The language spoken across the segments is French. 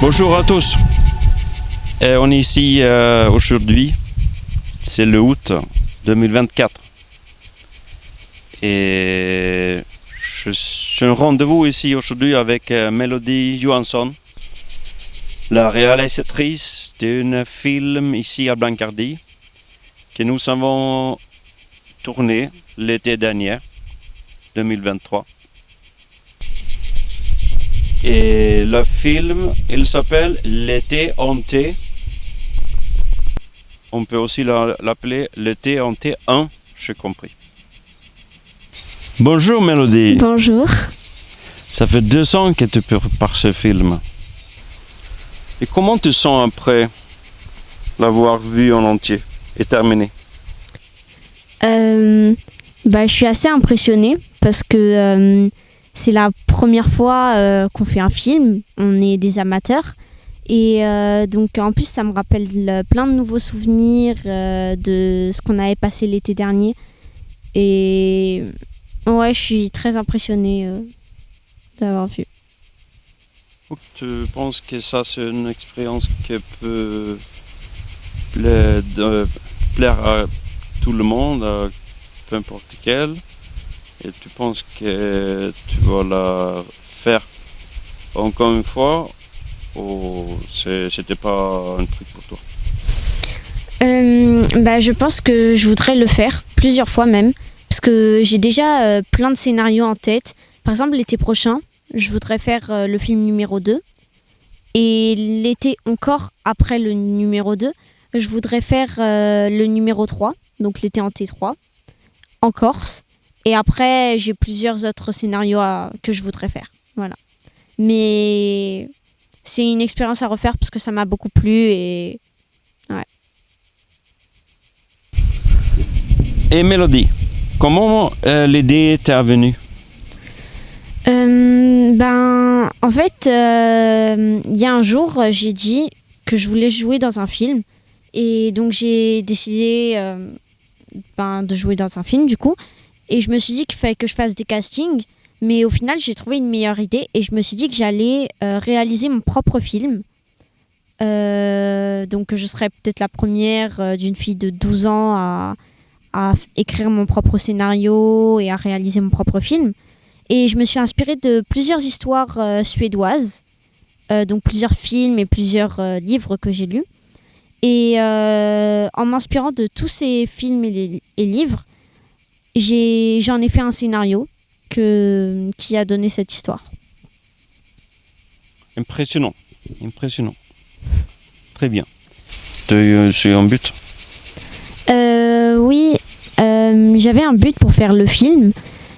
Bonjour à tous. On est ici aujourd'hui, c'est le août 2024. Et j'ai un rendez-vous ici aujourd'hui avec Melody Johansson, la réalisatrice d'un film ici à Blancardie que nous avons tourné l'été dernier, 2023. Et le film, il s'appelle L'été hanté. On peut aussi l'appeler L'été hanté 1, j'ai compris. Bonjour Mélodie. Bonjour. Ça fait 2 ans que tu prépares ce film. Et comment tu sens après l'avoir vu en entier et terminé? Je suis assez impressionnée parce que c'est la première fois qu'on fait un film. On est des amateurs. Et donc en plus ça me rappelle plein de nouveaux souvenirs de ce qu'on avait passé l'été dernier. Et ouais, je suis très impressionnée d'avoir vu. Tu penses que ça c'est une expérience qui peut plaire à tout le monde, à peu importe quel, et tu penses que tu vas la faire encore une fois ou c'était pas un truc pour toi? Je pense que je voudrais le faire plusieurs fois même, parce que j'ai déjà plein de scénarios en tête. Par exemple, l'été prochain, je voudrais faire le film numéro 2. Et l'été encore après le numéro 2, je voudrais faire le numéro 3, donc l'été hanté 3, en Corse. Et après, j'ai plusieurs autres scénarios que je voudrais faire. Voilà. Mais c'est une expérience à refaire parce que ça m'a beaucoup plu et ouais. Et Mélodie, comment l'idée t'est venue? En fait, il y a un jour, j'ai dit que je voulais jouer dans un film. Et donc, j'ai décidé de jouer dans un film, du coup. Et je me suis dit qu'il fallait que je fasse des castings. Mais au final, j'ai trouvé une meilleure idée. Et je me suis dit que j'allais réaliser mon propre film. Donc, je serais peut-être la première d'une fille de 12 ans à écrire mon propre scénario et à réaliser mon propre film. Et je me suis inspirée de plusieurs histoires suédoises, donc plusieurs films et plusieurs livres que j'ai lus. Et en m'inspirant de tous ces films et livres, j'en ai fait un scénario qui a donné cette histoire. Impressionnant. Très bien. Tu as un but? Oui, j'avais un but pour faire le film.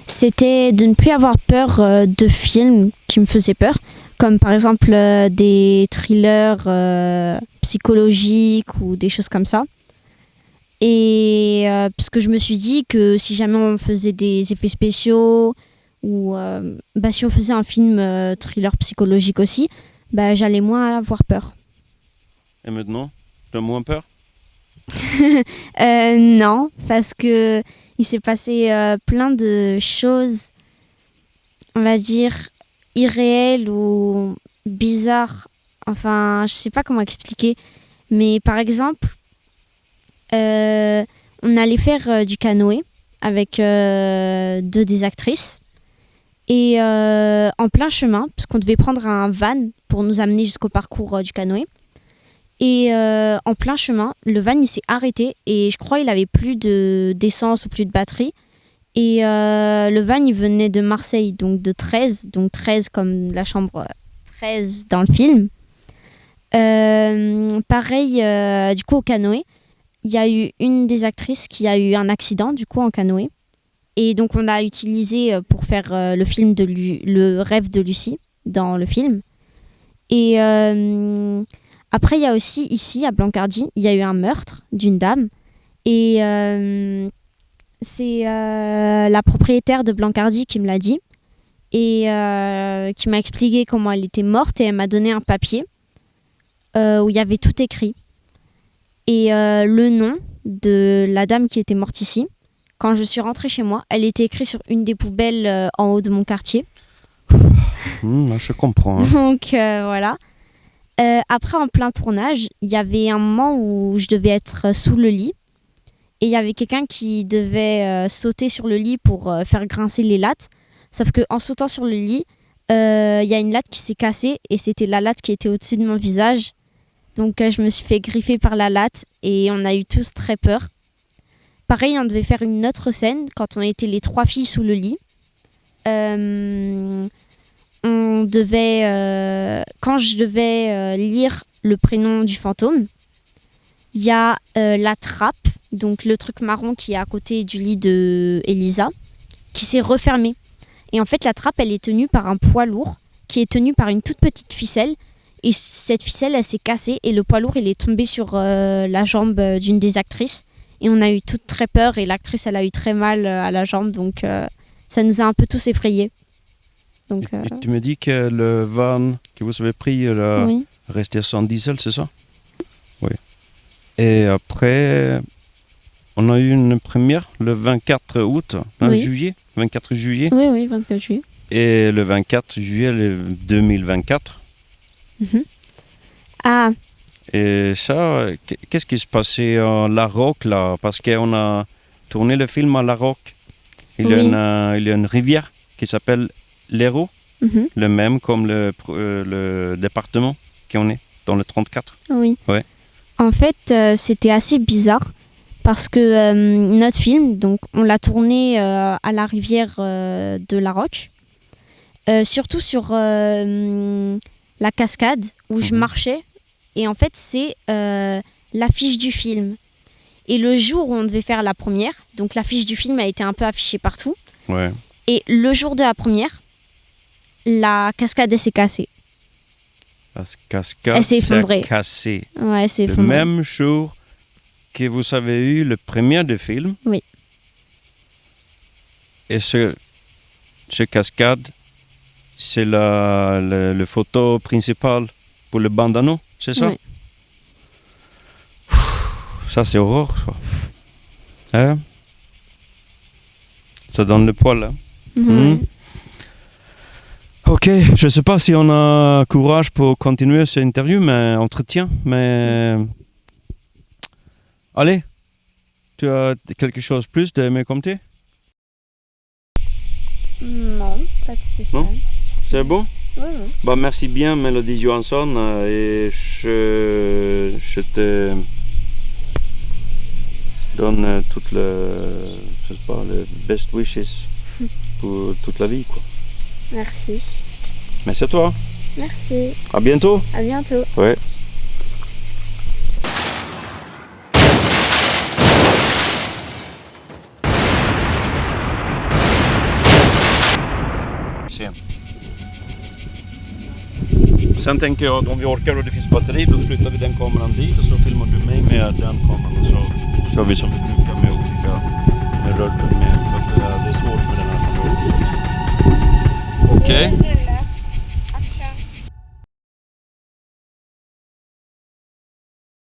C'était de ne plus avoir peur de films qui me faisaient peur, comme par exemple des thrillers psychologiques ou des choses comme ça. Et parce que je me suis dit que si jamais on faisait des effets spéciaux ou si on faisait un film thriller psychologique aussi, j'allais moins avoir peur. Et maintenant, tu as moins peur? Non, parce que il s'est passé plein de choses, on va dire, irréelles ou bizarres. Enfin, je sais pas comment expliquer. Mais par exemple, on allait faire du canoë avec 2 des actrices. Et en plein chemin, parce qu'on devait prendre un van pour nous amener jusqu'au parcours du canoë. Et en plein chemin, le van il s'est arrêté et je crois qu'il avait plus d'essence ou plus de batterie. Et le van il venait de Marseille, donc de 13, donc 13 comme la chambre 13 dans le film. Pareil, du coup au canoë, il y a eu une des actrices qui a eu un accident du coup en canoë. Et donc on a utilisé pour faire le film le rêve de Lucie dans le film. Et après, il y a aussi ici, à Blancardie, il y a eu un meurtre d'une dame. Et c'est la propriétaire de Blancardie qui me l'a dit. Et qui m'a expliqué comment elle était morte. Et elle m'a donné un papier où il y avait tout écrit. Et le nom de la dame qui était morte ici, quand je suis rentrée chez moi, elle était écrite sur une des poubelles en haut de mon quartier. Je comprends. Hein. Donc voilà. Après, en plein tournage, il y avait un moment où je devais être sous le lit. Et il y avait quelqu'un qui devait sauter sur le lit pour faire grincer les lattes. Sauf qu'en sautant sur le lit, il y a une latte qui s'est cassée et c'était la latte qui était au-dessus de mon visage. Donc je me suis fait griffer par la latte et on a eu tous très peur. Pareil, on devait faire une autre scène quand on était les 3 filles sous le lit. Quand je devais lire le prénom du fantôme, il y a la trappe, donc le truc marron qui est à côté du lit de Elisa, qui s'est refermée. Et en fait, la trappe, elle est tenue par un poids lourd qui est tenu par une toute petite ficelle. Et cette ficelle, elle s'est cassée et le poids lourd, il est tombé sur la jambe d'une des actrices. Et on a eu toutes très peur et l'actrice, elle a eu très mal à la jambe. Donc, ça nous a un peu tous effrayés. Donc, Et tu me dis que le van que vous avez pris oui. restait sans diesel, c'est ça? Oui. Et après, on a eu une première le 24 août, Oui. juillet, 24 juillet. Oui, 24 juillet. Et le 24 juillet 2024. Ah, Et ça, qu'est-ce qui se passait à La Roque là? Parce qu'on a tourné le film à La Roque. Il y a une rivière qui s'appelle l'Hérault, le même comme le département qu'on est dans le 34. oui. Ouais. En fait, c'était assez bizarre parce que notre film, donc, on l'a tourné à la rivière de La Roque. Surtout sur la cascade où je marchais. Et en fait, c'est l'affiche du film. Et le jour où on devait faire la première, donc l'affiche du film a été un peu affichée partout. Ouais. Et le jour de la première, la cascade, elle s'est cassée. La cascade Elle s'est effondrée. cassée. Ouais, elle s'est Le effondrée. même jour que vous avez eu le premier de film. Oui. Et ce cascade, c'est le photo principal pour le bandano, c'est ça? Oui. Ça, c'est horreur, ça. Hein? Ça donne le poil, hein? Ouais. Ok, je ne sais pas si on a courage pour continuer cette interview, mais entretien, mais... Allez, tu as quelque chose de plus de me compter? Non, pas de spécial. Non? C'est bon? Oui. Bah, merci bien, Melody Johansson, et je te donne toutes les best wishes pour toute la vie, quoi. Merci. Merci à toi. Merci. À bientôt. À bientôt. Ouais. Sen tänker jag att om vi orkar och det finns batteri, då flyttar vi den kameran dit och så filmar du mig med den kameran och så kör vi som vi brukar med olika med röd med. Så att det är svårt med den här kameran. Okej.